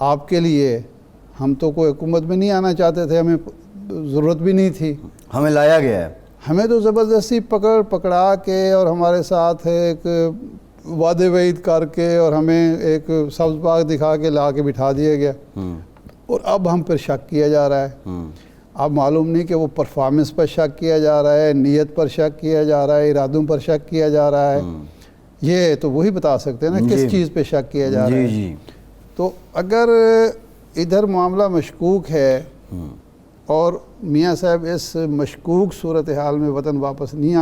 آپ کے لیے ہم تو کوئی حکومت میں نہیں آنا چاہتے تھے, ہمیں ضرورت بھی نہیں تھی, ہمیں لایا گیا ہے, ہمیں تو زبردستی پکڑا کے اور ہمارے ساتھ ایک وعدے وعید کر کے اور ہمیں ایک سبز باغ دکھا کے لا کے بٹھا دیا گیا, اور اب ہم پر شک کیا جا رہا ہے. اب معلوم نہیں کہ وہ پرفارمنس پر شک کیا جا رہا ہے, نیت پر شک کیا جا رہا ہے, ارادوں پر شک کیا جا رہا ہے. یہ تو وہی بتا سکتے ہیں نا کس چیز پہ شک کیا جا رہا ہے. تو اگر ادھر معاملہ مشکوک ہے اور میاں صاحب اس مشکوک صورتحال میں وطن واپس نہیں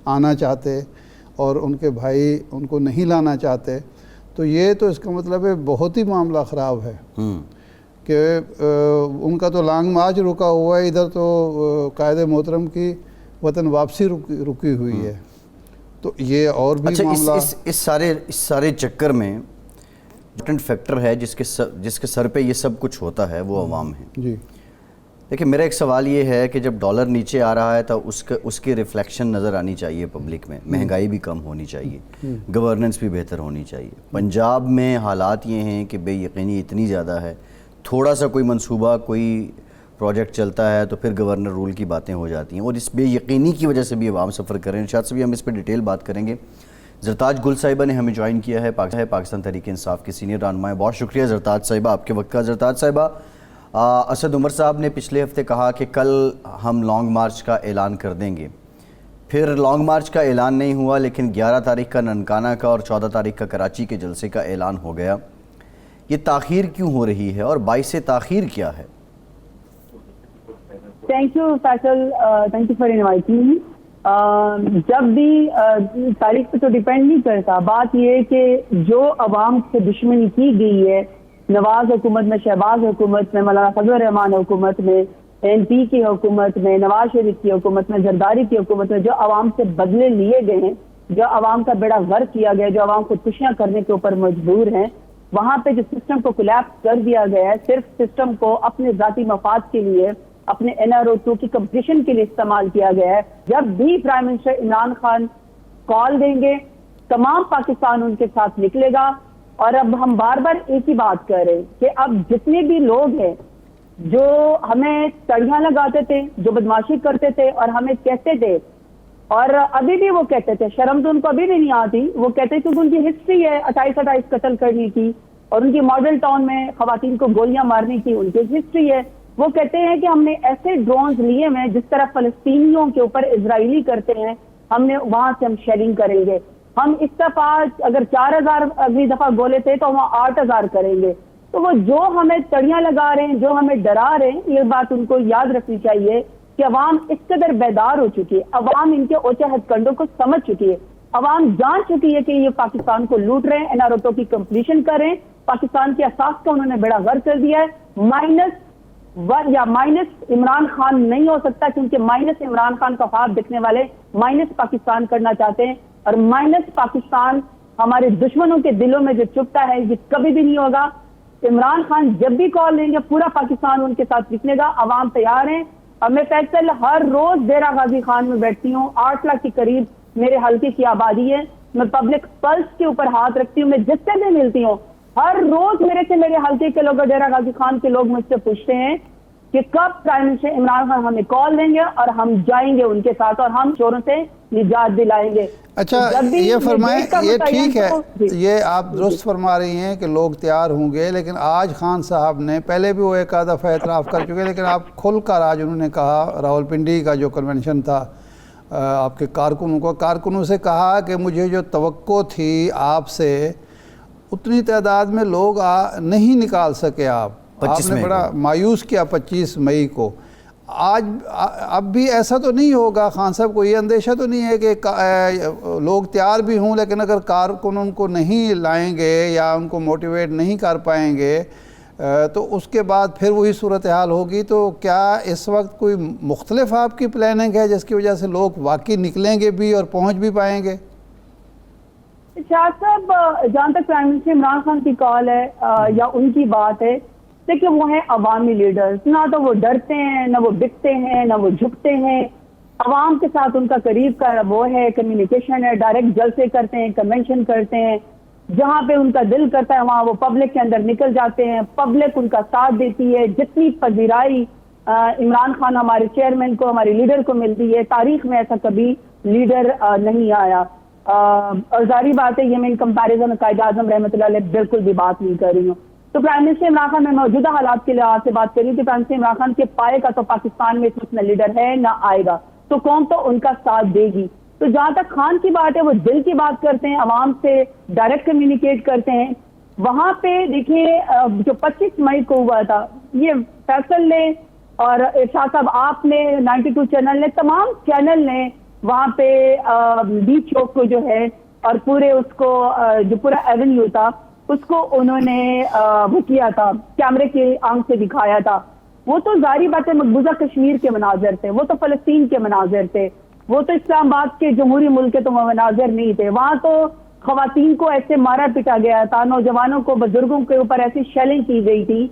آنا چاہتے اور ان کے بھائی ان کو نہیں لانا چاہتے, تو یہ تو اس کا مطلب ہے بہت ہی معاملہ خراب ہے کہ ان کا تو لانگ مارچ رکا ہوا ہے, ادھر تو قائد محترم کی وطن واپسی رکی ہوئی ہے. تو یہ اور بھی معاملہ اس سارے چکر میں امپورٹنٹ فیکٹر ہے جس کے سر پہ یہ سب کچھ ہوتا ہے وہ عوام ہے. جی دیکھیں میرا ایک سوال یہ ہے کہ جب ڈالر نیچے آ رہا ہے تو اس کی ریفلیکشن نظر آنی چاہیے پبلک میں, مہنگائی بھی کم ہونی چاہیے, گورننس بھی بہتر ہونی چاہیے. پنجاب میں حالات یہ ہیں کہ بے یقینی اتنی زیادہ ہے, تھوڑا سا کوئی منصوبہ کوئی پروجیکٹ چلتا ہے تو پھر گورنر رول کی باتیں ہو جاتی ہیں, اور اس بے یقینی کی وجہ سے بھی عوام سفر کر رہے ہیں. شاید سے بھی ہم اس پہ ڈیٹیل بات کریں گے. زرتاج گل صاحبہ نے ہمیں جوائن کیا ہے, پاکستان تحریک انصاف کی سینئر رہنما ہے. بہت شکریہ زرتاج صاحبہ آپ کے وقت کا. زرتاج صاحبہ, اسد عمر صاحب نے پچھلے ہفتے کہا کہ کل ہم لانگ مارچ کا اعلان کر دیں گے, پھر لانگ مارچ کا اعلان نہیں ہوا, لیکن 11 تاریخ کا ننکانہ کا اور 14 تاریخ کا کراچی کے جلسے کا اعلان ہو گیا. یہ تاخیر کیوں ہو رہی ہے اور باعث تاخیر کیا ہے؟ Thank you Faisal, thank you for inviting. جب بھی تاریخ پہ تو ڈیپینڈ نہیں کرتا, بات یہ ہے کہ جو عوام سے دشمنی کی گئی ہے, نواز حکومت میں, شہباز حکومت میں, مولانا فضل الرحمان حکومت میں, MP کی حکومت میں, نواز شریف کی حکومت میں, زرداری کی حکومت میں, جو عوام سے بدلے لیے گئے ہیں, جو عوام کا بیڑا غرق کیا گیا, جو عوام خودکشیاں کرنے کے اوپر مجبور ہیں, وہاں پہ جو سسٹم کو کولیپس کر دیا گیا ہے, صرف سسٹم کو اپنے ذاتی مفاد کے لیے, اپنے NRO2 کی کمپٹیشن کے لیے استعمال کیا گیا ہے. جب بھی پرائم منسٹر عمران خان کال دیں گے, تمام پاکستان ان کے ساتھ نکلے گا. اور اب ہم بار بار ایک ہی بات کر رہے ہیں کہ اب جتنے بھی لوگ ہیں جو ہمیں تڑیاں لگاتے تھے, جو بدماشی کرتے تھے اور ہمیں کہتے تھے, اور ابھی بھی وہ کہتے تھے, شرم تو ان کو ابھی بھی نہیں آتی, وہ کہتے کیونکہ ان کی ہسٹری ہے 28 قتل کرنے کی, اور ان کی ماڈل ٹاؤن میں خواتین کو گولیاں مارنے کی ان کی ہسٹری ہے. وہ کہتے ہیں کہ ہم نے ایسے ڈرونز لیے ہیں جس طرح فلسطینیوں کے اوپر اسرائیلی کرتے ہیں, ہم نے وہاں سے ہم شیلنگ کریں گے. ہم اس دفعہ اگر 4000 اگلی دفعہ گولے تھے تو وہاں 8000 کریں گے. تو وہ جو ہمیں تڑیاں لگا رہے ہیں, جو ہمیں ڈرا رہے ہیں, یہ بات ان کو یاد رکھنی چاہیے کہ عوام اس قدر بیدار ہو چکی ہے, عوام ان کے اوچے ہتھ کنڈوں کو سمجھ چکی ہے, عوام جان چکی ہے کہ یہ پاکستان کو لوٹ رہے ہیں, NRO2 کی کمپلیشن کر رہے ہیں, پاکستان کے اساس کا انہوں نے بیڑا غرق کر دیا ہے. مائنس عمران خان نہیں ہو سکتا, کیونکہ مائنس عمران خان کا خواب دیکھنے والے مائنس پاکستان کرنا چاہتے ہیں, اور مائنس پاکستان ہمارے دشمنوں کے دلوں میں جو چپتا ہے یہ کبھی بھی نہیں ہوگا. عمران خان جب بھی کال لیں گے پورا پاکستان ان کے ساتھ نکلے گا, عوام تیار ہیں. اور میں فیصل ہر روز ڈیرہ غازی خان میں بیٹھتی ہوں, 8 لاکھ کے قریب میرے حلقے کی آبادی ہے, میں پبلک پلس کے اوپر ہاتھ رکھتی ہوں, میں جس سے بھی ملتی ہوں ہر روز میرے حلقے کے لوگ اور ڈیرہ غازی خان کے لوگ مجھ سے پوچھتے ہیں کہ کب پرائم منسٹر عمران خان ہمیں کال دیں گے اور ہم جائیں گے ان کے ساتھ اور ہم چوروں سے نجات دلائیں گے. اچھا یہ فرمائیں, یہ ٹھیک ہے, یہ آپ درست فرما رہی ہیں کہ لوگ تیار ہوں گے, لیکن آج خان صاحب نے پہلے بھی وہ ایک آدھ دفعہ اعتراف کر چکے, لیکن آپ کھل کر آج انہوں نے کہا, راولپنڈی کا جو کنونشن تھا آپ کے کارکنوں سے کہا کہ مجھے جو توقع تھی آپ سے اتنی تعداد میں لوگ نہیں نکال سکے, آپ نے بڑا مایوس کیا 25 مئی کو. آج اب بھی ایسا تو نہیں ہوگا خان صاحب کو یہ اندیشہ تو نہیں ہے کہ لوگ تیار بھی ہوں لیکن اگر کارکن ان کو نہیں لائیں گے یا ان کو موٹیویٹ نہیں کر پائیں گے تو اس کے بعد پھر وہی صورتحال ہوگی. تو کیا اس وقت کوئی مختلف آپ کی پلاننگ ہے جس کی وجہ سے لوگ واقعی نکلیں گے بھی اور پہنچ بھی پائیں گے؟ شاہ صاحب جہاں تک پرائم منسٹر عمران خان کی کال ہے یا ان کی بات ہے, دیکھیں وہ ہیں عوامی لیڈرز, نہ تو وہ ڈرتے ہیں, نہ وہ بکتے ہیں, نہ وہ جھکتے ہیں. عوام کے ساتھ ان کا قریب کا وہ ہے, کمیونیکیشن ہے, ڈائریکٹ جلسے کرتے ہیں, کنونشن کرتے ہیں. جہاں پہ ان کا دل کرتا ہے وہاں وہ پبلک کے اندر نکل جاتے ہیں، پبلک ان کا ساتھ دیتی ہے. جتنی پذیرائی عمران خان ہمارے چیئرمین کو، ہمارے لیڈر کو ملتی ہے، تاریخ میں ایسا کبھی لیڈر نہیں آیا. اور ظاہری بات ہے یہ میں ان کمپیریزن قائد اعظم رحمۃ اللہ علیہ بالکل بھی بات نہیں کر رہی ہوں. تو پرائم منسٹر عمران خان میں موجودہ حالات کے لحاظ سے بات کر رہی ہوں کہ پرائم منسٹر عمران خان کے پائے کا تو پاکستان میں اس وقت نہ لیڈر ہے نہ آئے گا، تو قوم تو ان کا ساتھ دے گی. تو جہاں تک خان کی بات ہے وہ دل کی بات کرتے ہیں، عوام سے ڈائریکٹ کمیونیکیٹ کرتے ہیں. وہاں پہ دیکھیے جو 25 مئی کو ہوا تھا، یہ فیصل نے اور ارشاد صاحب آپ نے 92 چینل نے، تمام چینل نے وہاں پہ بیچ چوک کو جو ہے اور پورے اس کو جو پورا ایونیو تھا اس کو انہوں نے وہ کیا تھا، کیمرے کی آنکھ سے دکھایا تھا. وہ تو ظاہری بات ہے مقبوضہ کشمیر کے مناظر تھے، وہ تو فلسطین کے مناظر تھے، وہ تو اسلام آباد کے جمہوری ملک کے تو مناظر نہیں تھے. وہاں تو خواتین کو ایسے مارا پیٹا گیا تھا، نوجوانوں کو، بزرگوں کے اوپر ایسی شیلنگ کی گئی تھی،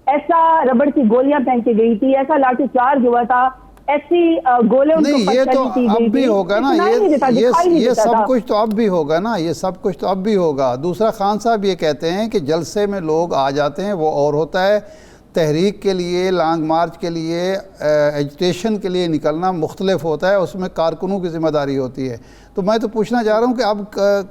ایسا ربڑ کی گولیاں پھینکی گئی تھی، ایسا لاٹھی چارج ہوا تھا، ایسی گولے ان کو نہیں، یہ تو اب بھی ہوگا نا، یہ سب کچھ تو اب بھی ہوگا نا، یہ سب کچھ تو اب بھی ہوگا. دوسرا خان صاحب یہ کہتے ہیں کہ جلسے میں لوگ آ جاتے ہیں وہ اور ہوتا ہے، تحریک کے لیے، لانگ مارچ کے لیے، ایجیٹیشن کے لیے نکلنا مختلف ہوتا ہے، اس میں کارکنوں کی ذمہ داری ہوتی ہے. تو میں تو پوچھنا چاہ رہا ہوں کہ اب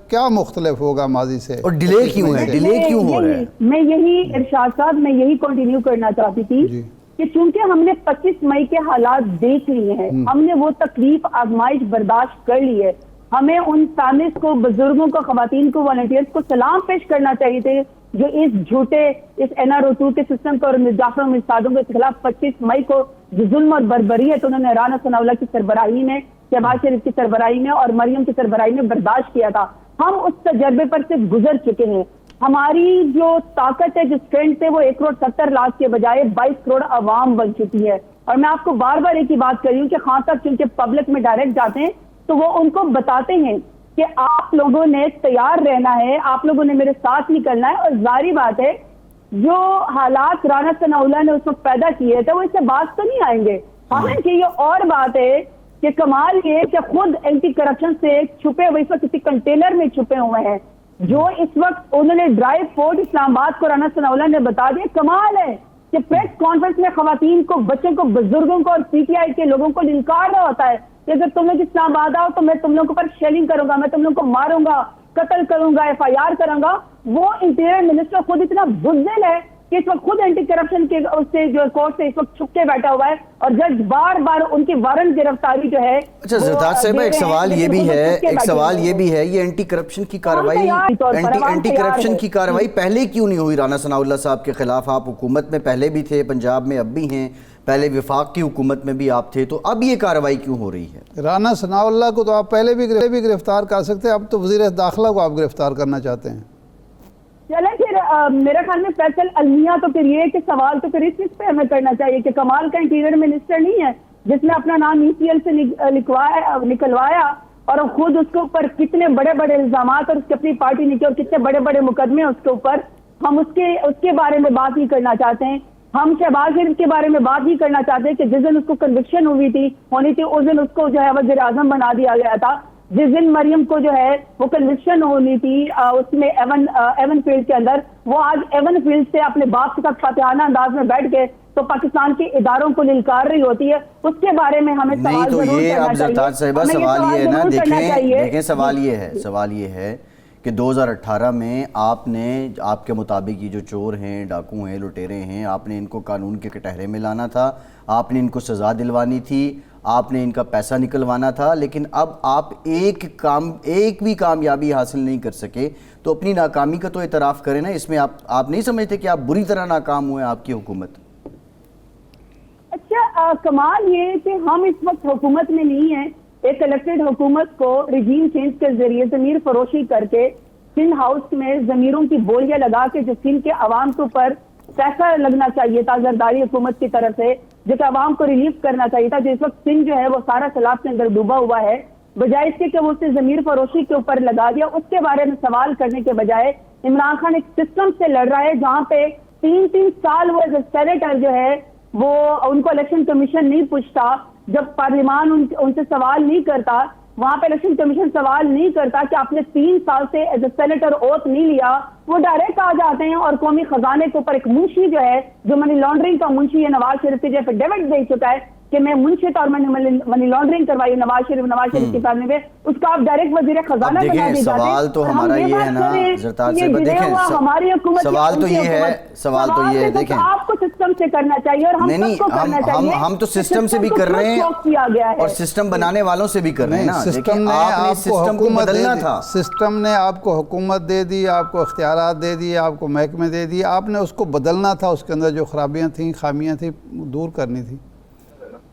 کیا مختلف ہوگا ماضی سے، اور ڈیلے کیوں ہے، ڈیلے کیوں ہو رہا ہے؟ میں یہی ارشاد صاحب میں یہی کنٹینیو کرنا چاہتی تھی کہ چونکہ ہم نے 25 مئی کے حالات دیکھ لیے ہیں، ہم نے وہ تکلیف آزمائش برداشت کر لی ہے، ہمیں ان فیملیز کو، بزرگوں کو، خواتین کو، والنٹیئرز کو سلام پیش کرنا چاہیے تھے جو اس جھوٹے اس NRO2 کے سسٹم کو اور جعفر مرصادوں کے خلاف 25 مئی کو جو ظلم اور بربریت انہوں نے رانا ثناء اللہ کی سربراہی میں، شہباز شریف کی سربراہی میں اور مریم کی سربراہی میں برداشت کیا تھا. ہم اس تجربے پر سے گزر چکے ہیں. ہماری جو طاقت ہے، جو اسٹرینتھ ہے، وہ 1,70,00,000 کے بجائے 22 کروڑ عوام بن چکی ہے. اور میں آپ کو بار بار ایک ہی بات کر رہی ہوں کہ خان صاحب چونکہ پبلک میں ڈائریکٹ جاتے ہیں تو وہ ان کو بتاتے ہیں کہ آپ لوگوں نے تیار رہنا ہے، آپ لوگوں نے میرے ساتھ نکلنا ہے. اور ظاہری بات ہے جو حالات رانا ثناء اللہ نے اس وقت پیدا کیے تھے وہ اس سے باز تو نہیں آئیں گے. حالانکہ یہ اور بات ہے کہ کمال یہ کہ خود اینٹی کرپشن سے چھپے ہوئے اس وقت کسی کنٹینر میں چھپے ہوئے ہیں جو اس وقت انہوں نے ڈرائیو پورٹ اسلام آباد کو رانا ثناء اللہ نے بتا دیا. کمال ہے کہ پریس کانفرنس میں خواتین کو، بچوں کو، بزرگوں کو اور PTI کے لوگوں کو للکار رہا ہوتا ہے کہ اگر تم لوگ اسلام آباد آؤ تو میں تم لوگوں پر شیلنگ کروں گا، میں تم لوگوں کو ماروں گا، قتل کروں گا، FIR کروں گا. وہ انٹیریئر منسٹر خود اتنا بزدل ہے کہ اس وقت خود اینٹی کرپشن کے اس سے جو کورٹ سے اس وقت چھپ کے بیٹھا ہوا ہے اور جج بار بار ان کی وارنٹ گرفتاری جو ہے. اچھا زرداد صاحبہ، ایک سوال یہ بھی ہے یہ اینٹی کرپشن کی کارروائی پہلے کیوں نہیں ہوئی رانا ثناء اللہ صاحب کے خلاف؟ آپ حکومت میں پہلے بھی تھے، پنجاب میں اب بھی ہیں، پہلے وفاق کی حکومت میں بھی آپ تھے، تو اب یہ کارروائی کیوں ہو رہی ہے؟ رانا ثناء اللہ کو تو آپ پہلے بھی گرفتار کر سکتے ہیں، اب تو وزیر داخلہ کو آپ گرفتار کرنا چاہتے ہیں. چلیں پھر میرا خیال میں فیصل المیہ تو پھر یہ کہ سوال تو پھر اس چیز پہ ہمیں کرنا چاہیے کہ کمال کا انٹیریئر منسٹر نہیں ہے جس نے اپنا نام ECL سے نکلوایا اور خود اس کے اوپر کتنے بڑے بڑے الزامات اور اس کی اپنی پارٹی نے کیا اور کتنے بڑے بڑے مقدمے اس کے اوپر. ہم اس کے بارے میں بات نہیں کرنا چاہتے ہیں. ہم شہباز شریف کے بارے میں بات نہیں کرنا چاہتے کہ جس دن اس کو کنوکشن ہونی تھی اس دن اس کو جو ہے وزیر اعظم بنا دیا گیا تھا. جس دن مریم کو جو ہے وہ کنوکشن ہونی تھی اس میں ایون فیلڈ کے اندر، وہ آج ایون فیلڈ سے اپنے باپ کے ساتھ فاتحانہ انداز میں بیٹھ کے تو پاکستان کے اداروں کو للکار رہی ہوتی ہے. اس کے بارے میں ہمیں سوال ضرور کرنا چاہیے. اب زرداد صاحبہ سوال یہ ہے نا، دیکھیں سوال یہ ہے کہ 2018 میں آپ نے، آپ کے مطابق یہ جو چور ہیں، ڈاکو ہیں، لٹیرے ہیں، آپ نے ان کو قانون کے کٹہرے میں لانا تھا، آپ نے ان کو سزا دلوانی تھی، آپ نے ان کا پیسہ نکلوانا تھا، لیکن اب آپ ایک بھی کامیابی حاصل نہیں کر سکے. تو اپنی ناکامی کا تو اعتراف کریں نا. اس میں آپ نہیں سمجھتے کہ آپ بری طرح ناکام ہوئے آپ کی حکومت؟ اچھا کمال یہ کہ ہم اس وقت حکومت میں نہیں ہیں. ایک الیکٹڈ حکومت کو رجیم چینج کے ذریعے ضمیر فروشی کر کے سندھ ہاؤس میں ضمیروں کی بولیاں لگا کے جو سندھ کے عوام کے اوپر پیسہ لگنا چاہیے تھا زرداری حکومت کی طرف سے، جو کہ عوام کو ریلیف کرنا چاہیے تھا، جو اس وقت سندھ جو ہے وہ سارا سیلاب کے اندر ڈوبا ہوا ہے، بجائے اس کے کہ وہ اسے ضمیر فروشی کے اوپر لگا دیا. اس کے بارے میں سوال کرنے کے بجائے عمران خان ایک سسٹم سے لڑ رہا ہے جہاں پہ 3 سال وہ سینیٹر جو ہے وہ ان کو الیکشن کمیشن نہیں پوچھتا، جب پارلیمان ان سے سوال نہیں کرتا وہاں پہ الیکشن کمیشن سوال نہیں کرتا کہ آپ نے 3 سال سے ایز اے سینیٹر اوتھ نہیں لیا. وہ ڈائریکٹ آ جاتے ہیں اور قومی خزانے کے اوپر ایک منشی جو ہے, جو منی لانڈرنگ کا منشی ہے, نواز شریف کے جو افیڈیوٹ دے چکا ہے کہ میں منشی اور میں نے منی لانڈرنگ کروائی نواز شریف کے سامنے میں, اس کا آپ ڈائریکٹ وزیر خزانہ بنا دیے جاتے ہیں. سوال تو ہمارا یہ ہے نا زرتاج صاحب, دیکھیں ہماری حکومت, سوال تو یہ ہے دیکھیں آپ کو سسٹم سے کرنا چاہیے اور ہم سب کو کرنا چاہیے. ہم تو سسٹم سے بھی کر رہے ہیں اور سسٹم بنانے والوں سے بھی کر رہے ہیں نا. سسٹم نے آپ کو حکومت بدلنا تھا, سسٹم نے آپ کو حکومت دے دی, آپ کو اختیارات دے دیے, آپ کو محکمے دے دیے, آپ نے اس کو بدلنا تھا, اس کے اندر جو خرابیاں تھیں, خامیاں تھیں, دور کرنی تھی.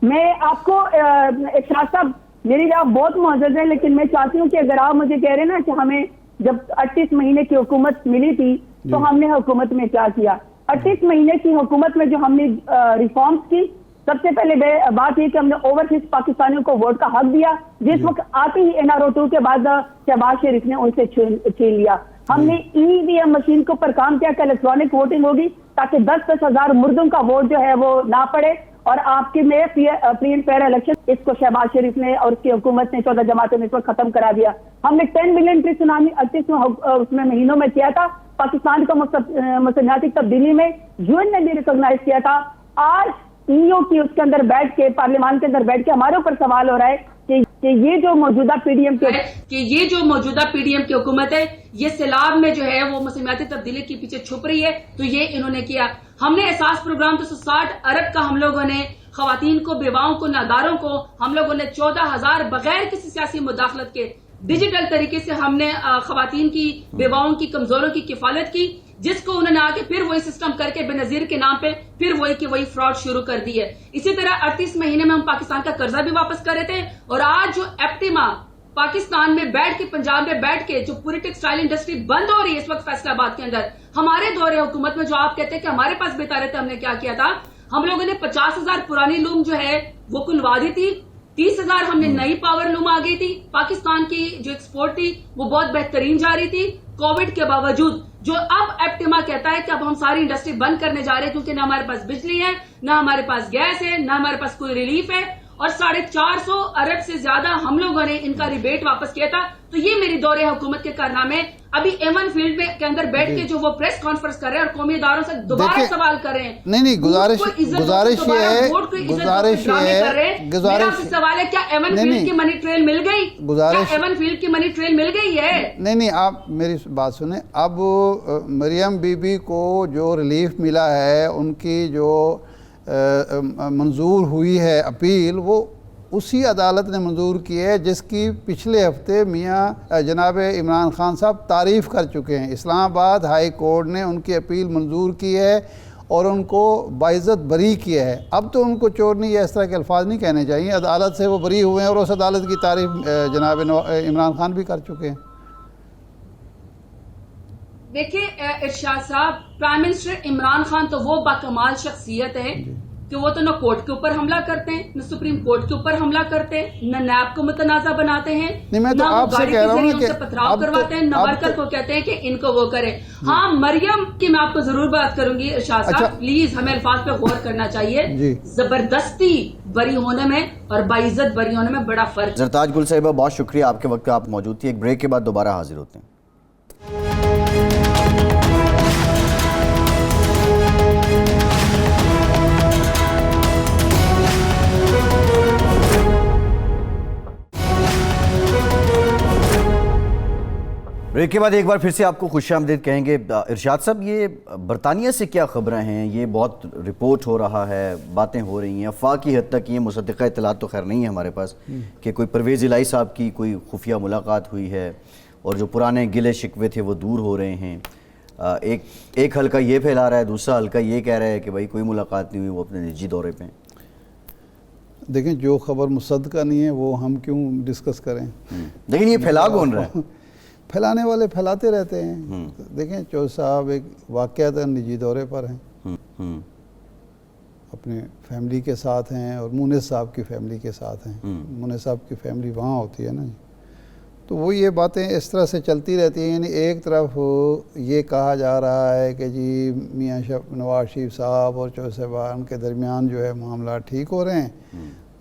میں آپ کو ارشاد صاحب, میری جواب بہت معزز ہے, لیکن میں چاہتی ہوں کہ اگر آپ مجھے کہہ رہے ہیں نا کہ ہمیں جب 38 مہینے کی حکومت ملی تھی تو ہم نے حکومت میں کیا کیا. 38 مہینے کی حکومت میں جو ہم نے ریفارمز کی, سب سے پہلے بات یہ کہ ہم نے اوورسیز پاکستانیوں کو ووٹ کا حق دیا, جس وقت آتے ہی NRO2 کے بعد شہباز شریف نے ان سے چھین لیا. ہم نے EVM مشین کے اوپر کام کیا کہ الیکٹرانک ووٹنگ ہوگی تاکہ 10-10 ہزار مردوں کا ووٹ جو ہے وہ نہ پڑے, اور آپ کے میں فری اینڈ فیئر الیکشن, اس کو شہباز شریف نے اور اس کی حکومت نے 14 جماعتوں نے اس وقت ختم کرا دیا. ہم نے 10 ملین ٹری سونامی 38 اس میں مہینوں میں کیا تھا. پاکستان کو موسمیاتی تبدیلی میں UN نے بھی ریکگنائز کیا تھا. آج EO کی اس کے اندر بیٹھ کے, پارلیمان کے اندر بیٹھ کے ہمارے اوپر سوال ہو رہا ہے کہ یہ جو موجودہ پی ڈی ایم کی حکومت ہے, یہ سیلاب میں جو ہے وہ موسمیاتی تبدیلی کے پیچھے چھپ رہی ہے, تو یہ انہوں نے کیا. ہم نے احساس پروگرام 260 ارب کا ہم لوگوں نے خواتین کو, بیواؤں کو, ناداروں کو ہم لوگوں نے 14,000 بغیر کسی سیاسی مداخلت کے ڈیجیٹل طریقے سے ہم نے خواتین کی, بیواؤں کی, کمزوروں کی کفالت کی, جس کو انہوں نے آگے پھر وہی سسٹم کر کے بے نظیر کے نام پہ پھر وہی فراڈ شروع کر دی ہے. اسی طرح 38 مہینے میں ہم پاکستان کا قرضہ بھی واپس کر رہے تھے, اور آج جو ایپٹیما پاکستان میں بیٹھ کے, پنجاب میں بیٹھ کے جو پوری ٹیکسٹائل انڈسٹری بند ہو رہی ہے اس وقت فیصل آباد کے اندر, ہمارے دور حکومت میں جو آپ کہتے ہیں کہ ہمارے پاس بتا رہے تھے, ہم نے کیا کیا تھا. ہم لوگوں نے 50,000 پرانی لوم جو ہے وہ کھلوا دی تھی, 30,000 ہم نے نئی پاور لوم آ گئی تھی. پاکستان کی جو ایکسپورٹ تھی وہ بہت بہترین جا رہی تھی کووڈ کے باوجود. جو اب ایپٹیما کہتا ہے کہ اب ہم ساری انڈسٹری بند کرنے جا رہے ہیں کیونکہ نہ ہمارے پاس بجلی ہے, نہ ہمارے پاس گیس ہے, نہ ہمارے پاس کوئی ریلیف ہے, اور 450 ارب سے زیادہ ہم لوگوں نے ان کا ریبیٹ واپس کیا تھا. تو یہ میری دور حکومت کے کارنامے. ابھی ایون فیلڈ میں کے اندر بیٹھ کے جو وہ پریس کانفرنس کر رہے ہیں اور قومی اداروں سے دوبارہ سوال کر رہے ہیں. نہیں گزارش سوال ہے کیا ایون فیلڈ کی منی ٹریل مل گئی, کیا ایون فیلڈ کی منی ٹریل مل گئی ہے؟ نہیں آپ میری بات سنیں. اب مریم بی بی کو جو ریلیف ملا ہے, ان کی جو منظور ہوئی ہے اپیل, وہ اسی عدالت نے منظور کی ہے جس کی پچھلے ہفتے میاں جناب عمران خان صاحب تعریف کر چکے ہیں. اسلام آباد ہائی کورٹ نے ان کی اپیل منظور کی ہے اور ان کو باعزت بری کیا ہے. اب تو ان کو چور نہیں یا اس طرح کے الفاظ نہیں کہنے چاہیے, عدالت سے وہ بری ہوئے ہیں اور اس عدالت کی تعریف جناب عمران خان بھی کر چکے ہیں. دیکھیں ارشاد صاحب, پرائم منسٹر عمران خان تو وہ باکمال شخصیت ہے کہ وہ تو نہ کورٹ کے اوپر حملہ کرتے ہیں, نہ سپریم کورٹ کے اوپر حملہ کرتے ہیں, نہ نیب کو متنازع بناتے ہیں, نہ وہ گاڑی کے ذریعے ان سے پتھراؤ کرواتے ہیں, نہ ورکر کو کہتے ہیں کہ ان کو وہ کرے. ہاں مریم کی میں آپ کو ضرور بات کروں گی ارشاد صاحب, پلیز ہمیں الفاظ پہ غور کرنا چاہیے. زبردستی بری ہونے میں اور باعزت بری ہونے میں بڑا فرق. زرتاج گل صاحبہ بہت شکریہ, آپ کے وقت آپ موجود تھی. ایک بریک کے بعد دوبارہ حاضر ہوتے ہیں. بریک کے بعد ایک بار پھر سے آپ کو خوش آمدید کہیں گے. ارشاد صاحب, یہ برطانیہ سے کیا خبریں ہیں؟ یہ بہت رپورٹ ہو رہا ہے, باتیں ہو رہی ہیں, افواہ کی حد تک. یہ مصدقہ اطلاعات تو خیر نہیں ہے ہمارے پاس کہ کوئی پرویز الہی صاحب کی کوئی خفیہ ملاقات ہوئی ہے اور جو پرانے گلے شکوے تھے وہ دور ہو رہے ہیں. ایک حلقہ یہ پھیلا رہا ہے, دوسرا حلقہ یہ کہہ رہا ہے کہ بھائی کوئی ملاقات نہیں ہوئی, وہ اپنے نجی دورے پہ ہیں. دیکھیں جو خبر مصدقہ نہیں ہے وہ ہم کیوں ڈسکس کریں. لیکن یہ پھیلا کون رہا ہے؟ پھیلانے والے پھیلاتے رہتے ہیں. دیکھیں چودھری صاحب ایک واقعات نجی دورے پر ہیں, اپنے فیملی کے ساتھ ہیں اور مونس صاحب کی فیملی کے ساتھ ہیں. مونس صاحب کی فیملی وہاں ہوتی ہے نا, تو وہ یہ باتیں اس طرح سے چلتی رہتی ہیں. یعنی ایک طرف یہ کہا جا رہا ہے کہ جی میاں نواز شریف صاحب اور چودھری صاحبان کے درمیان جو ہے معاملات ٹھیک ہو رہے ہیں,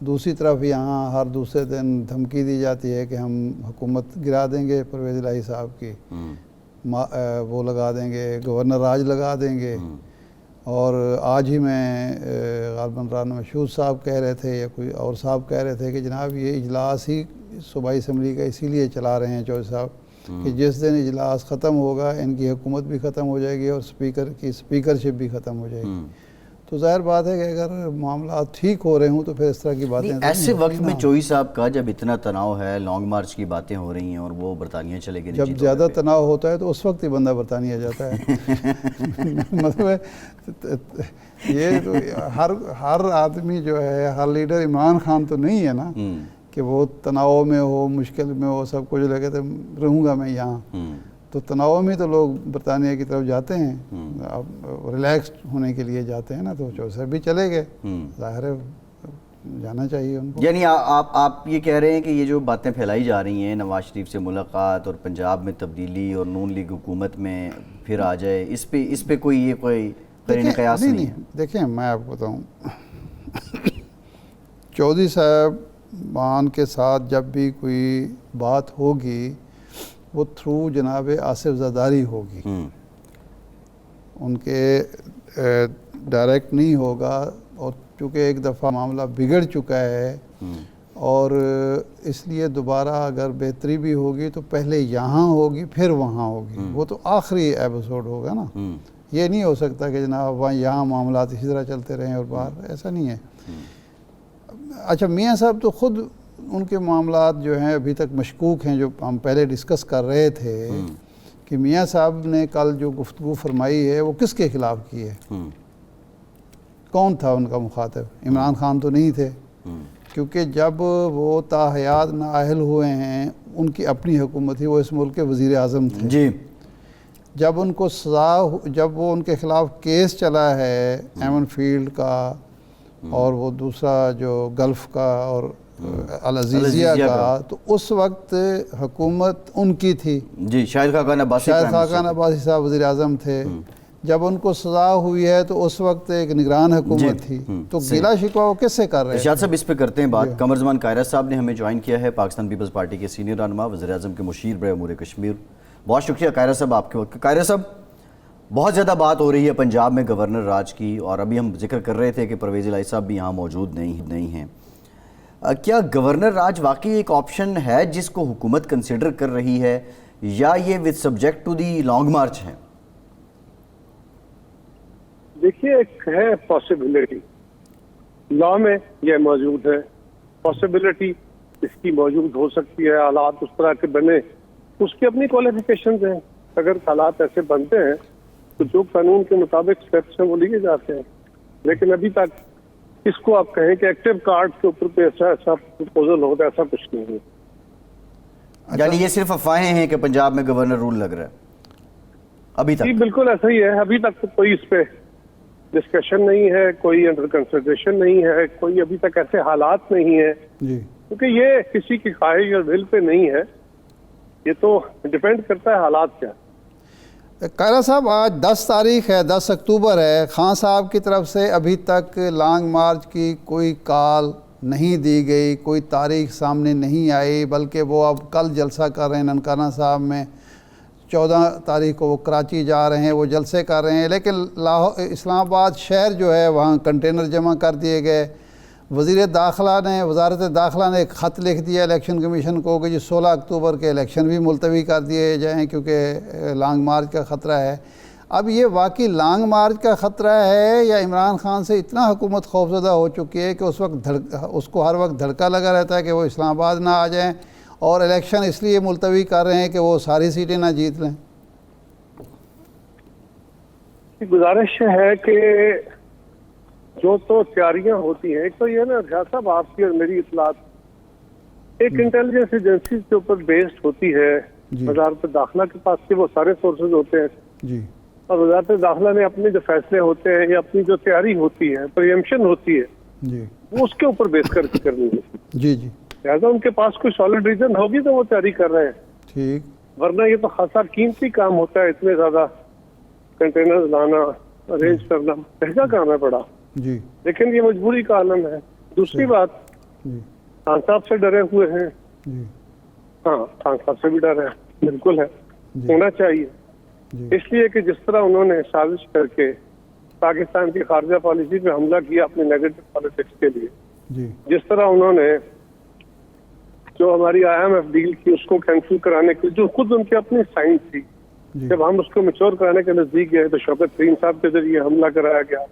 دوسری طرف یہاں ہر دوسرے دن دھمکی دی جاتی ہے کہ ہم حکومت گرا دیں گے پرویز الہی صاحب کی، وہ لگا دیں گے، گورنر راج لگا دیں گے۔ اور آج ہی میں غالباً رانا مشہود صاحب کہہ رہے تھے یا کوئی اور صاحب کہہ رہے تھے کہ جناب یہ اجلاس ہی صوبائی اسمبلی کا اسی لیے چلا رہے ہیں چودھری صاحب کہ جس دن اجلاس ختم ہوگا ان کی حکومت بھی ختم ہو جائے گی اور اسپیکر کی اسپیکرشپ بھی ختم ہو جائے گی۔ تو ظاہر بات ہے کہ اگر معاملات ٹھیک ہو رہے ہوں تو پھر اس طرح کی باتیں ایسے وقت میں چوئی صاحب کا جب اتنا تناؤ ہے، لانگ مارچ کی باتیں ہو رہی ہیں اور وہ برطانیہ چلے گئے، جب زیادہ تناؤ ہوتا ہے تو اس وقت ہی بندہ برطانیہ جاتا ہے۔ مطلب ہے یہ تو ہر آدمی جو ہے، ہر لیڈر عمران خان تو نہیں ہے نا کہ وہ تناؤ میں ہو، مشکل میں ہو، سب کچھ لگے تو رہوں گا میں یہاں۔ تو تناؤ میں تو لوگ برطانیہ کی طرف جاتے ہیں، اب ریلیکسڈ ہونے کے لیے جاتے ہیں نا، تو چودھری صاحب بھی چلے گئے، ظاہر ہے جانا چاہیے ان کو۔ یعنی آپ یہ کہہ رہے ہیں کہ یہ جو باتیں پھیلائی جا رہی ہیں نواز شریف سے ملاقات اور پنجاب میں تبدیلی اور نون لیگ حکومت میں پھر آ جائے، اس پہ کوئی قرین قیاس نہیں ہے؟ دیکھیں میں آپ کو بتاؤں، چودھری صاحب مان کے ساتھ جب بھی کوئی بات ہوگی وہ تھرو جناب آصف زرداری ہوگی، ان کے ڈائریکٹ نہیں ہوگا۔ اور چونکہ ایک دفعہ معاملہ بگڑ چکا ہے اور اس لیے دوبارہ اگر بہتری بھی ہوگی تو پہلے یہاں ہوگی پھر وہاں ہوگی، وہ تو آخری ایپیسوڈ ہوگا نا۔ یہ نہیں ہو سکتا کہ جناب وہاں یہاں معاملات اسی طرح چلتے رہیں اور باہر، ایسا نہیں ہے۔ اچھا میاں صاحب تو خود ان کے معاملات جو ہیں ابھی تک مشکوک ہیں، جو ہم پہلے ڈسکس کر رہے تھے کہ میاں صاحب نے کل جو گفتگو فرمائی ہے وہ کس کے خلاف کی ہے، کون تھا ان کا مخاطب؟ عمران خان تو نہیں تھے، کیونکہ جب وہ تاحیات نااہل ہوئے ہیں ان کی اپنی حکومت تھی، وہ اس ملک کے وزیر اعظم تھے جی۔ جب ان کو سزا، جب وہ ان کے خلاف کیس چلا ہے ایمن فیلڈ کا اور وہ دوسرا جو گلف کا اور العزیزیہ کا، تو اس وقت حکومت ان کی تھی، جی، شاہد خاقان عباسی صاحب وزیر اعظم تھے۔ جب ان کو سزا ہوئی ہے تو اس وقت ایک نگران حکومت تھی، تو گلہ شکوہ وہ کس سے کر رہے ہیں؟ ارشاد صاحب اس پہ کرتے ہیں بات۔ قمر زمان قاہرہ صاحب نے ہمیں جوائن کیا ہے، پاکستان پیپلز پارٹی کے سینئر رہنما، وزیر اعظم کے مشیر برائے امور کشمیر۔ بہت شکریہ قاہرہ صاحب آپ کے وقت۔ قاہرہ صاحب بہت زیادہ بات ہو رہی ہے پنجاب میں گورنر راج کی، اور ابھی ہم ذکر کر رہے تھے کہ پرویز الہی صاحب بھی یہاں موجود نہیں ہیں۔ کیا گورنر راج واقعی ایک آپشن ہے جس کو حکومت کنسیڈر کر رہی ہے، یا یہ with subject to the long march ہے؟ دیکھیے ایک ہے پاسبلٹی، لا میں یہ موجود ہے، پاسبلٹی اس کی موجود ہو سکتی ہے، حالات اس طرح کے بنے، اس کی اپنی کوالیفیکیشنز ہیں۔ اگر حالات ایسے بنتے ہیں تو جو قانون کے مطابق سٹیپس ہیں وہ لیے جاتے ہیں، لیکن ابھی تک اس کو آپ کہیں کہ ایکٹیو کارڈ کے اوپر پہ ایسا پروپوزل ہوگا، ایسا کچھ نہیں ہے۔ یعنی یہ صرف افواہیں ہیں کہ پنجاب میں گورنر رول لگ رہا ہے ابھی تک؟ جی بالکل ایسا ہی ہے، ابھی تک تو کوئی اس پہ ڈسکشن نہیں ہے، کوئی انڈر کنسیڈریشن نہیں ہے، کوئی ابھی تک ایسے حالات نہیں ہیں، کیونکہ یہ کسی کی خواہش اور دل پہ نہیں ہے، یہ تو ڈیپینڈ کرتا ہے حالات کیا۔ قاہرہ صاحب آج 10 تاریخ ہے، 10 اکتوبر ہے، خان صاحب کی طرف سے ابھی تک لانگ مارچ کی کوئی کال نہیں دی گئی، کوئی تاریخ سامنے نہیں آئی، بلکہ وہ اب کل جلسہ کر رہے ہیں ننکانہ صاحب میں، 14 تاریخ کو وہ کراچی جا رہے ہیں، وہ جلسے کر رہے ہیں، لیکن اسلام آباد شہر جو ہے وہاں کنٹینر جمع کر دیے گئے۔ وزارت داخلہ نے ایک خط لکھ دیا الیکشن کمیشن کو کہ 16 اکتوبر کے الیکشن بھی ملتوی کر دیے جائیں کیونکہ لانگ مارچ کا خطرہ ہے۔ اب یہ واقعی لانگ مارچ کا خطرہ ہے یا عمران خان سے اتنا حکومت خوفزدہ ہو چکی ہے کہ اس کو ہر وقت دھڑکا لگا رہتا ہے کہ وہ اسلام آباد نہ آ جائیں اور الیکشن اس لیے ملتوی کر رہے ہیں کہ وہ ساری سیٹیں نہ جیت لیں؟ گزارش ہے کہ جو تو تیاریاں ہوتی ہیں، ایک تو یہ نا ریاض صاحب آپ کی اور میری اطلاعات ایک انٹیلیجنس ایجنسیز کے اوپر بیسڈ ہوتی ہے، وزارت داخلہ کے پاس کے وہ سارے سورسز ہوتے ہیں، اور وزارت داخلہ نے اپنے جو فیصلے ہوتے ہیں یا اپنی جو تیاری ہوتی ہے، پریمپشن ہوتی ہے، وہ اس کے اوپر بیس کر کے کرنی ہے۔ لہٰذا ان کے پاس کوئی سالڈ ریزن ہوگی تو وہ تیاری کر رہے ہیں، ٹھیک، ورنہ یہ تو خاصا قیمتی کام ہوتا ہے، اتنے زیادہ کنٹینر لانا، ارینج کرنا مہنگا کام ہے بڑا، لیکن یہ مجبوری کا عالم ہے۔ دوسری بات، جی خان صاحب سے ڈرے ہوئے ہیں. جی ہاں خان صاحب سے بھی ڈر ہے, بالکل ہے, جی ہونا چاہیے. جی اس لیے کہ جس طرح انہوں نے سازش کر کے پاکستان کی خارجہ پالیسی پہ حملہ کیا اپنی نیگیٹو پالیٹکس کے لیے, جی جس طرح انہوں نے جو ہماری IMF ڈیل کی اس کو کینسل کرانے کے جو خود ان کی اپنی سائنس تھی, جی جب ہم اس کو میچور کرانے کے نزدیک گئے تو شوکت ترین صاحب کے ذریعے حملہ کرایا گیا.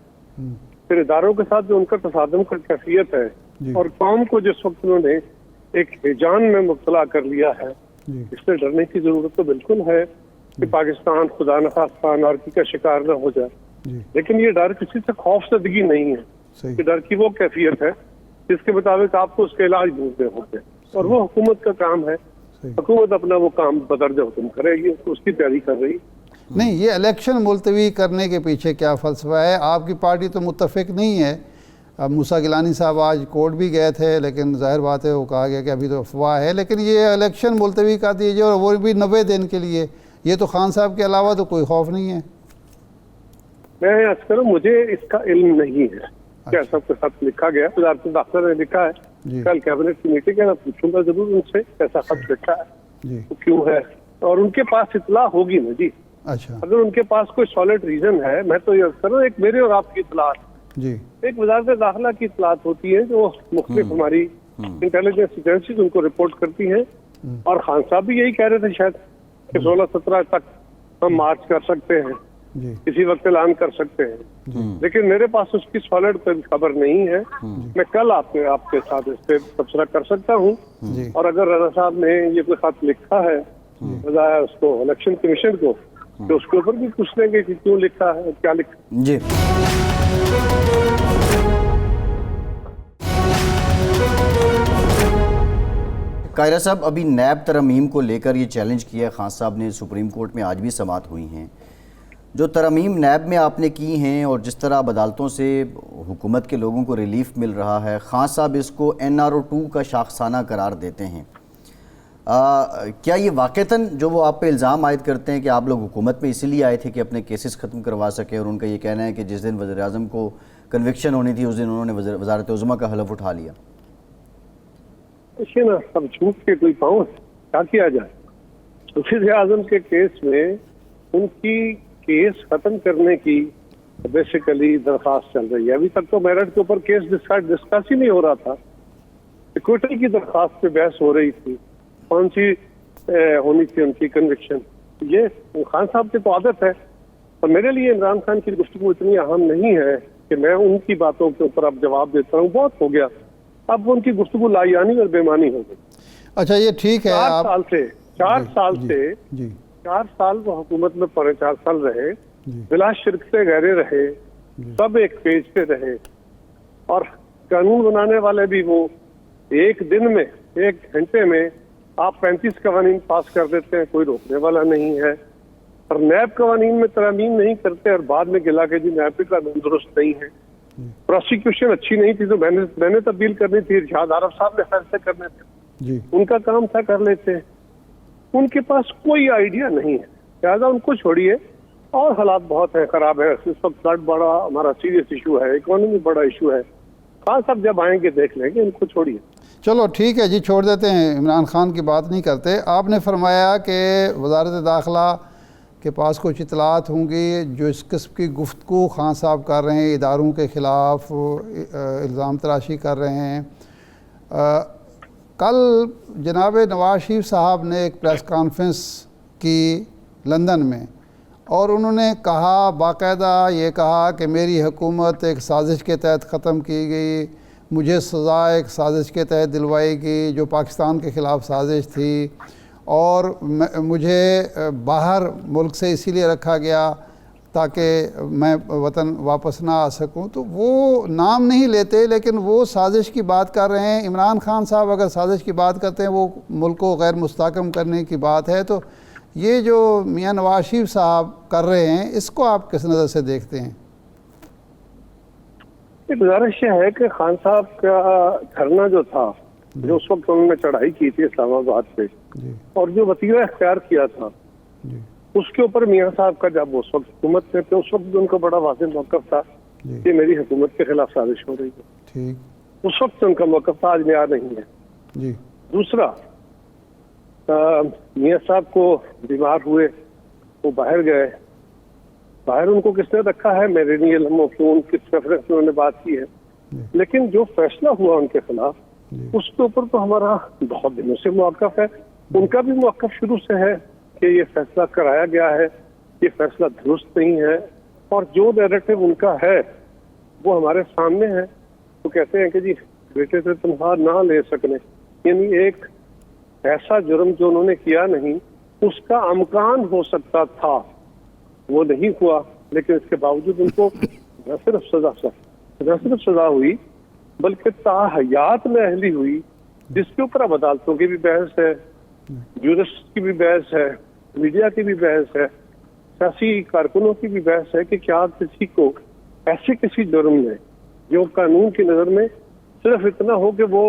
پھر اداروں کے ساتھ جو ان کا تصادم کا کیفیت ہے جی اور قوم کو جس وقت انہوں نے ایک ہیجان میں مبتلا کر لیا ہے, جی اس سے ڈرنے کی ضرورت تو بالکل ہے کہ پاکستان خدا نخواستہ انارکی کا شکار نہ ہو جائے. جی لیکن یہ ڈر کسی سے خوف زدگی نہیں ہے, صحیح کہ ڈر کی وہ کیفیت ہے جس کے مطابق آپ کو اس کے علاج ڈھونڈنے ہوتے ہیں, اور وہ حکومت کا کام ہے. صحیح. حکومت اپنا وہ کام بدرجہ حکم کرے گی, اس کی تیاری کر رہی. نہیں, یہ الیکشن ملتوی کرنے کے پیچھے کیا فلسفہ ہے؟ آپ کی پارٹی تو متفق نہیں ہے. اب موسیٰ گیلانی صاحب آج کورٹ بھی گئے تھے, لیکن ظاہر بات ہے وہ کہا گیا کہ ابھی تو افواہ ہے, لیکن یہ الیکشن ملتوی کر دیجیے اور وہ بھی 90 دن کے لیے. یہ تو خان صاحب کے علاوہ تو کوئی خوف نہیں ہے. میں عرض کروں, مجھے اس کا علم نہیں ہے کیا سب کے ساتھ لکھا گیا. وزارت داخلہ نے لکھا ہے, جی کل کیبنٹ کی میٹنگ ہے, میں پوچھوں گا ضرور ان سے کیسا خط لکھا ہے, جی کیوں ہے, اور ان کے پاس اطلاع ہوگی نا جی. اچھا اگر ان کے پاس کوئی سالڈ ریزن ہے, میں تو یہ عرض کروں ایک میرے اور آپ کی اطلاع, جی ایک وزارت داخلہ کی اطلاعات ہوتی ہے جو مختلف ہماری انٹیلیجنس ایجنسیز ان کو رپورٹ کرتی ہیں, اور خان صاحب بھی یہی کہہ رہے تھے شاید کہ 16-17 تک ہم مارچ کر سکتے ہیں, جی کسی وقت اعلان کر سکتے ہیں. لیکن میرے پاس اس کی سالڈ کوئی خبر نہیں ہے. میں کل آپ کے ساتھ اس پہ تبصرہ کر سکتا ہوں, جی اور اگر رضا صاحب نے یہ کوئی خط لکھا ہے بجائے اس کو الیکشن کمیشن کو, تو اس کے اوپر بھی پوچھ لیں گے کہ کیوں لکھا ہے, کیا لکھا. جی قاہرہ صاحب, ابھی نیب ترامیم کو لے کر یہ چیلنج کیا ہے خان صاحب نے, سپریم کورٹ میں آج بھی سماعت ہوئی ہیں. جو ترامیم نیب میں آپ نے کی ہیں اور جس طرح عدالتوں سے حکومت کے لوگوں کو ریلیف مل رہا ہے, خان صاحب اس کو NRO2 کا شاخسانہ قرار دیتے ہیں. کیا یہ واقعتاً جو وہ آپ پہ الزام عائد کرتے ہیں کہ آپ لوگ حکومت میں اسی لیے آئے تھے کہ اپنے کیسز ختم کروا سکیں, اور ان کا یہ کہنا ہے کہ جس دن وزیر اعظم کو کنوکشن ہونی تھی اس دن انہوں نے وزارت عظمیٰ کا حلف اٹھا لیا؟ دیکھیے نا, سب جھوٹ کے کوئی پاؤں ہے, کیا کیا جائے. وزیر اعظم کے کیس میں ان کی کیس ختم کرنے کی بیسیکلی درخواست چل رہی ہے. ابھی تک تو میرٹ کے اوپر کیس ڈسکس ہی نہیں ہو رہا تھا. ایکویٹل کی درخواست پہ بحث ہو رہی تھی, کون سی ہونی تھی ان کی کنوکشن. یہ خان صاحب کی تو عادت ہے, اور میرے لیے عمران خان کی گفتگو اتنی اہم نہیں ہے کہ میں ان کی باتوں کے اوپر اب جواب دیتا ہوں. بہت ہو گیا, اب ان کی گفتگو لایانی اور بےمانی ہو گئی. اچھا یہ ٹھیک ہے. 4 سال سے جی 4 سال وہ حکومت میں 4 سال رہے, جی بلا شرک سے گہرے رہے, سب ایک پیج پہ رہے, اور قانون بنانے والے بھی وہ ایک دن میں 1 گھنٹے میں آپ 35 قوانین پاس کر دیتے ہیں, کوئی روکنے والا نہیں ہے. اور نیب قوانین میں ترامیم نہیں کرتے اور بعد میں گلا کہ جی نیب کا قانون درست نہیں ہے, پروسیکیوشن اچھی نہیں تھی تو میں نے تبدیل کرنی تھی, ارشاد عارف صاحب نے فیصلے کرنے تھے, جی ان کا کام تھا کر لیتے. ان کے پاس کوئی آئیڈیا نہیں ہے, لہٰذا ان کو چھوڑیے. اور حالات بہت ہیں, خراب ہے اس وقت, فلڈ بڑا ہمارا سیریس ایشو ہے, اکانومی بڑا ایشو ہے. خان صاحب جب آئیں گے دیکھ لیں گے, ان کو چھوڑیے. چلو ٹھیک ہے جی, چھوڑ دیتے ہیں, عمران خان کی بات نہیں کرتے. آپ نے فرمایا کہ وزارت داخلہ کے پاس کچھ اطلاعات ہوں گی جو اس قسم کی گفتگو خان صاحب کر رہے ہیں, اداروں کے خلاف الزام تراشی کر رہے ہیں. کل جناب نواز شریف صاحب نے ایک پریس کانفرنس کی لندن میں, اور انہوں نے کہا, باقاعدہ یہ کہا کہ میری حکومت ایک سازش کے تحت ختم کی گئی, مجھے سزا ایک سازش کے تحت دلوائی گئی جو پاکستان کے خلاف سازش تھی, اور مجھے باہر ملک سے اسی لیے رکھا گیا تاکہ میں وطن واپس نہ آ سکوں. تو وہ نام نہیں لیتے, لیکن وہ سازش کی بات کر رہے ہیں. عمران خان صاحب اگر سازش کی بات کرتے ہیں وہ ملک کو غیر مستحکم کرنے کی بات ہے, تو یہ جو میاں نواز شریف صاحب کر رہے ہیں اس کو آپ کس نظر سے دیکھتے ہیں؟ گزارش یہ ہے کہ خان صاحب کا دھرنا جو تھا, جو اس وقت انہوں نے چڑھائی کی تھی اسلام آباد پہ, اور جو وتیرہ اختیار کیا تھا, اس کے اوپر میاں صاحب کا جب اس وقت حکومت میں تھے, اس وقت ان کا بڑا واضح موقف تھا کہ میری حکومت کے خلاف سازش ہو رہی ہے. ٹھیک. اس وقت سے ان کا موقف تھا, آج نیا نہیں ہے. جی دوسرا, میاں صاحب کو بیمار ہوئے, وہ باہر گئے, باہر ان کو کس نے رکھا ہے میرے نہیں علم ہو کہ ان کس ریفرنس میں انہوں نے بات کی ہے, لیکن جو فیصلہ ہوا ان کے خلاف اس کے اوپر تو ہمارا بہت دنوں سے موقف ہے. ان کا بھی موقف شروع سے ہے کہ یہ فیصلہ کرایا گیا ہے, یہ فیصلہ درست نہیں ہے, اور جو نیریٹو ان کا ہے وہ ہمارے سامنے ہے. وہ کہتے ہیں کہ جی بیٹے سے تنخواہ نہ لے سکنے, یعنی ایک ایسا جرم جو انہوں نے کیا نہیں اس کا امکان ہو سکتا تھا, وہ نہیں ہوا, لیکن اس کے باوجود ان کو نہ صرف سزا ہوئی بلکہ تاحیات میں اہلی ہوئی, جس کے اوپر اب عدالتوں کی بھی بحث ہے, جورسٹ کی بھی بحث ہے, میڈیا کی بھی بحث ہے, سیاسی کارکنوں کی بھی بحث ہے کہ کیا کسی کو ایسے کسی جرم میں جو قانون کی نظر میں صرف اتنا ہو کہ وہ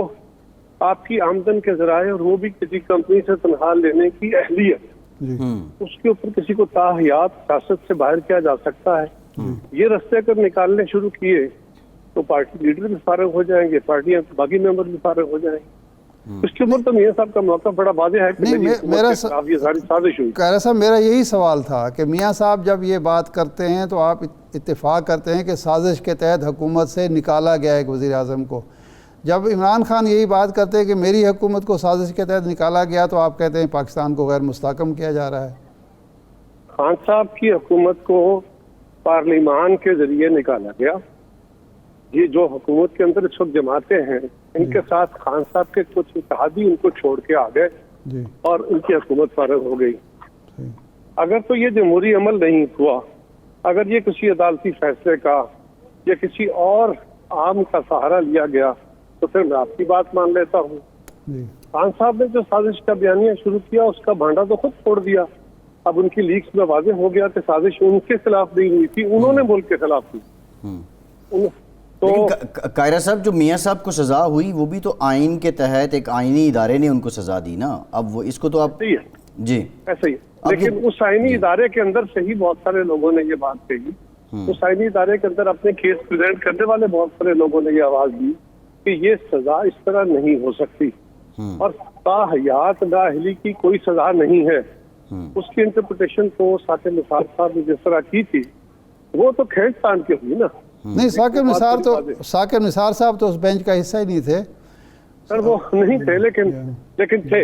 آپ کی آمدن کے ذرائع اور وہ بھی کسی کمپنی سے تنخواہ لینے کی اہلیت, اس کے اوپر کسی کو تاحیات سیاست سے باہر کیا جا سکتا ہے. یہ رستے اگر نکالنے شروع کیے تو پارٹی لیڈر بھی فارغ ہو جائیں گے, پارٹیاں باقی ممبر بھی فارغ ہو جائیں گے. اس کے اوپر تو میاں صاحب کا موقع بڑا واضح ہے کہ میرا یہ ساری سازش ہوئی. قاہرہ صاحب میرا یہی سوال تھا کہ میاں صاحب جب یہ بات کرتے ہیں تو آپ اتفاق کرتے ہیں کہ سازش کے تحت حکومت سے نکالا گیا ایک وزیر اعظم کو, جب عمران خان یہی بات کرتے ہیں کہ میری حکومت کو سازش کے تحت نکالا گیا تو آپ کہتے ہیں پاکستان کو غیر مستحکم کیا جا رہا ہے. خان صاحب کی حکومت کو پارلیمان کے ذریعے نکالا گیا. یہ جو حکومت کے اندر اس وقت جماعتیں ہیں ان کے ساتھ خان صاحب کے کچھ اتحادی ان کو چھوڑ کے آ گئے اور ان کی حکومت فارغ ہو گئی. اگر تو یہ جمہوری عمل نہیں ہوا, اگر یہ کسی عدالتی فیصلے کا یا کسی اور عام کا سہارا لیا گیا تو پھر میں آپ کی بات مان لیتا ہوں. خان صاحب نے جو سازش کا بیانیہ شروع کیا اس کا بھانڈا تو خود چھوڑ دیا. اب ان کی لیکس میں واضح ہو گیا کہ سازش ان کے خلاف نہیں ہوئی تھی, انہوں نے ملک کے خلاف کی. تو قاہرہ صاحب جو میاں صاحب کو سزا ہوئی وہ بھی تو آئین کے تحت ایک آئینی ادارے نے ان کو سزا دی نا, اب وہ اس کو تو آپ جی ایسا ہی, لیکن اس آئینی ادارے کے اندر سے ہی بہت سارے لوگوں نے یہ بات کہی, اس آئینی ادارے کے اندر اپنے کیس پریزنٹ کرنے والے بہت سارے لوگوں نے یہ آواز دی کہ یہ سزا اس طرح نہیں ہو سکتی اور تاحیات نااہلی کی کوئی سزا نہیں ہے. اس کی انٹرپریٹیشن تو ثاقب نثار صاحب نے جس طرح کی تھی وہ تو کھینچ تان کے ہوئی نا. نہیں, ثاقب نثار صاحب تو اس بینچ کا حصہ ہی نہیں تھے سر, وہ نہیں تھے لیکن تھے.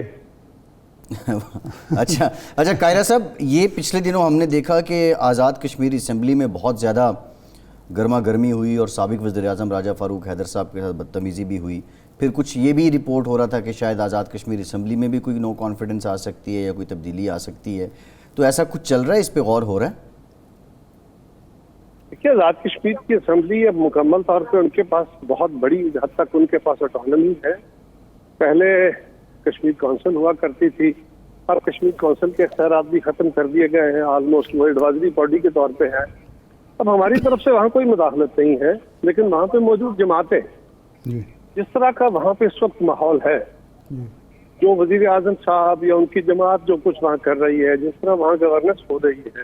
اچھا قاہرہ صاحب, یہ پچھلے دنوں ہم نے دیکھا کہ آزاد کشمیر اسمبلی میں بہت زیادہ گرما گرمی ہوئی اور سابق وزیر اعظم راجہ فاروق حیدر صاحب کے ساتھ بدتمیزی بھی ہوئی. پھر کچھ یہ بھی رپورٹ ہو رہا تھا کہ شاید آزاد کشمیر اسمبلی میں بھی کوئی نو کانفیڈنس آ سکتی ہے یا کوئی تبدیلی آ سکتی ہے, تو ایسا کچھ چل رہا ہے, اس پہ غور ہو رہا ہے؟ دیکھیے, آزاد کشمیر کی اسمبلی اب مکمل طور پہ ان کے پاس بہت بڑی حد تک ان کے پاس آٹونومی ہے. پہلے کشمیر کونسل ہوا کرتی تھی, اب کشمیر کونسل کے اختیارات بھی ختم کر دیے گئے ہیں, آلموسٹ وہ ایڈوائزری باڈی کے طور پہ ہے. اب ہماری طرف سے وہاں کوئی مداخلت نہیں ہے, لیکن وہاں پہ موجود جماعتیں جس طرح کا وہاں پہ اس وقت ماحول ہے, جو وزیر اعظم صاحب یا ان کی جماعت جو کچھ وہاں کر رہی ہے, جس طرح وہاں گورننس ہو رہی ہے,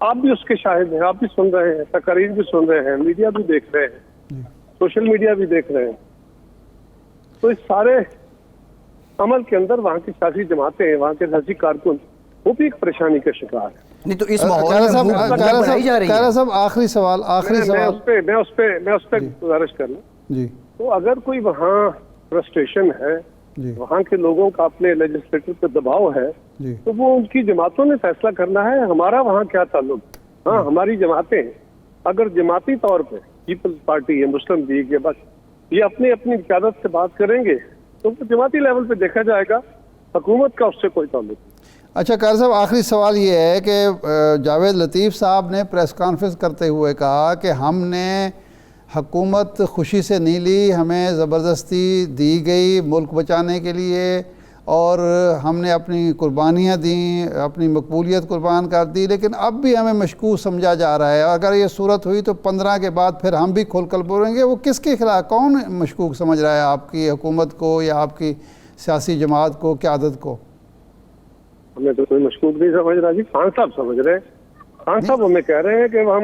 آپ بھی اس کے شاہد ہیں, آپ بھی سن رہے ہیں, تقاریر بھی سن رہے ہیں, میڈیا بھی دیکھ رہے ہیں, سوشل میڈیا بھی دیکھ رہے ہیں. تو اس سارے عمل کے اندر وہاں کی سیاسی جماعتیں, وہاں کے سیاسی کارکن وہ بھی ایک پریشانی کا شکار ہے. نہیں تو اس ماحول قاہرہ صاحب آخری سوال میں اس پہ گزارش کر لوں. جی, تو اگر کوئی وہاں فرسٹریشن ہے, وہاں کے لوگوں کا اپنے لیجسلیٹر پہ دباؤ ہے, تو وہ ان کی جماعتوں نے فیصلہ کرنا ہے, ہمارا وہاں کیا تعلق. ہاں, ہماری جماعتیں اگر جماعتی طور پہ پیپلز پارٹی ہے, مسلم لیگ ہے, بس یہ اپنی قیادت سے بات کریں گے تو جماعتی لیول پہ دیکھا جائے گا, حکومت کا اس سے کوئی تعلق نہیں. اچھا قاہرہ صاحب, آخری سوال یہ ہے کہ جاوید لطیف صاحب نے پریس کانفرنس کرتے ہوئے کہا کہ ہم نے حکومت خوشی سے نہیں لی, ہمیں زبردستی دی گئی ملک بچانے کے لیے اور ہم نے اپنی قربانیاں دیں, اپنی مقبولیت قربان کر دی, لیکن اب بھی ہمیں مشکوک سمجھا جا رہا ہے. اگر یہ صورت ہوئی تو 15 کے بعد پھر ہم بھی کھول کر بولیں گے. وہ کس کے خلاف, کون مشکوک سمجھ رہا ہے, آپ کی حکومت کو یا آپ کی سیاسی جماعت کو, قیادت کو؟ ہمیں تو کوئی مشکوک نہیں سمجھ رہا جی, خان صاحب سمجھ رہے ہیں. خان صاحب ہمیں کہہ رہے ہیں کہ ہم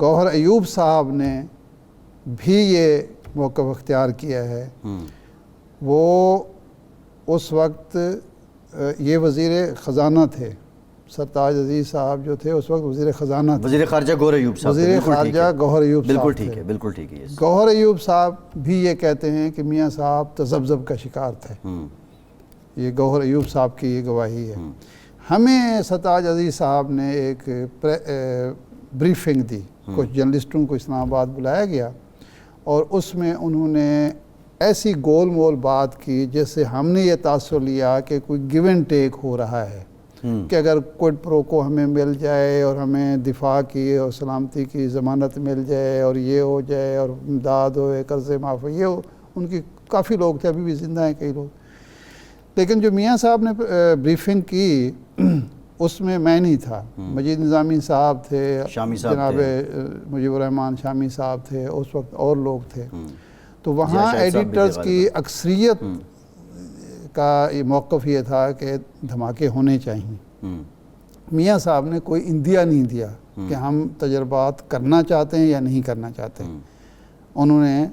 گوہر ایوب صاحب نے بھی یہ موقف اختیار کیا ہے. وہ اس وقت یہ وزیر خزانہ تھے، سرتاج عزیز صاحب جو تھے اس وقت وزیر خزانہ تھے. وزیر خارجہ گوہر ایوب صاحب. وزیر خارجہ گوہر ایوب صاحب بالکل تھے. ٹھیک ہے، بالکل ٹھیک ہے. گوہر ایوب صاحب بھی یہ کہتے ہیں کہ میاں صاحب تذبذب کا شکار تھے. یہ گوہر ایوب صاحب کی یہ گواہی ہے. ہمیں سرتاج عزیز صاحب نے ایک بریفنگ دی، کچھ جرنلسٹوں کو اسلام آباد بلایا گیا اور اس میں انہوں نے ایسی گول مول بات کی جس سے ہم نے یہ تاثر لیا کہ کوئی گیو اینڈ ٹیک ہو رہا ہے، کہ اگر کوئی پرو کو ہمیں مل جائے اور ہمیں دفاع کی اور سلامتی کی ضمانت مل جائے اور یہ ہو جائے اور امداد ہوئے، قرضے معاف ہو، یہ ان کی کافی لوگ تھے، ابھی بھی زندہ ہیں کئی لوگ. لیکن جو میاں صاحب نے بریفنگ کی اس میں نہیں تھا. مجید نظامی صاحب تھے، جناب مجیب الرحمان شامی صاحب تھے، اس وقت اور لوگ تھے. تو وہاں ایڈیٹرز کی اکثریت کا یہ موقف یہ تھا کہ دھماکے ہونے چاہیے. میاں صاحب نے کوئی اندیہ نہیں دیا کہ ہم تجربات کرنا چاہتے ہیں یا نہیں کرنا چاہتے. انہوں نے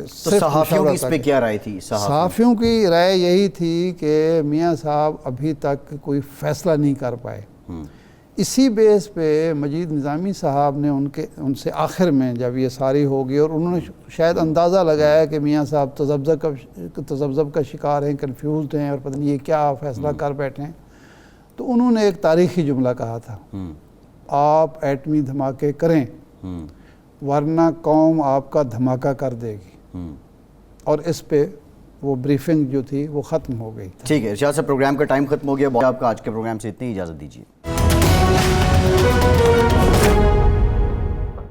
صحافیوں کی اس پہ کیا رائے تھی؟ صحافیوں کی رائے یہی تھی کہ میاں صاحب ابھی تک کوئی فیصلہ نہیں کر پائے. اسی بیس پہ مجید نظامی صاحب نے ان سے آخر میں جب یہ ساری ہوگی اور انہوں نے شاید اندازہ لگایا کہ میاں صاحب تذبذب کا شکار ہیں، کنفیوزڈ ہیں اور پتہ نہیں یہ کیا فیصلہ کر بیٹھے ہیں، تو انہوں نے ایک تاریخی جملہ کہا تھا، آپ ایٹمی دھماکے کریں ورنہ قوم آپ کا دھماکہ کر دے گی. اور اس پہ وہ بریفنگ جو تھی وہ ختم ہو گئی. ٹھیک ہے ارشاد صاحب، پروگرام کا ٹائم ختم ہو گیا. آپ کا آج کے پروگرام سے اتنی اجازت دیجیے.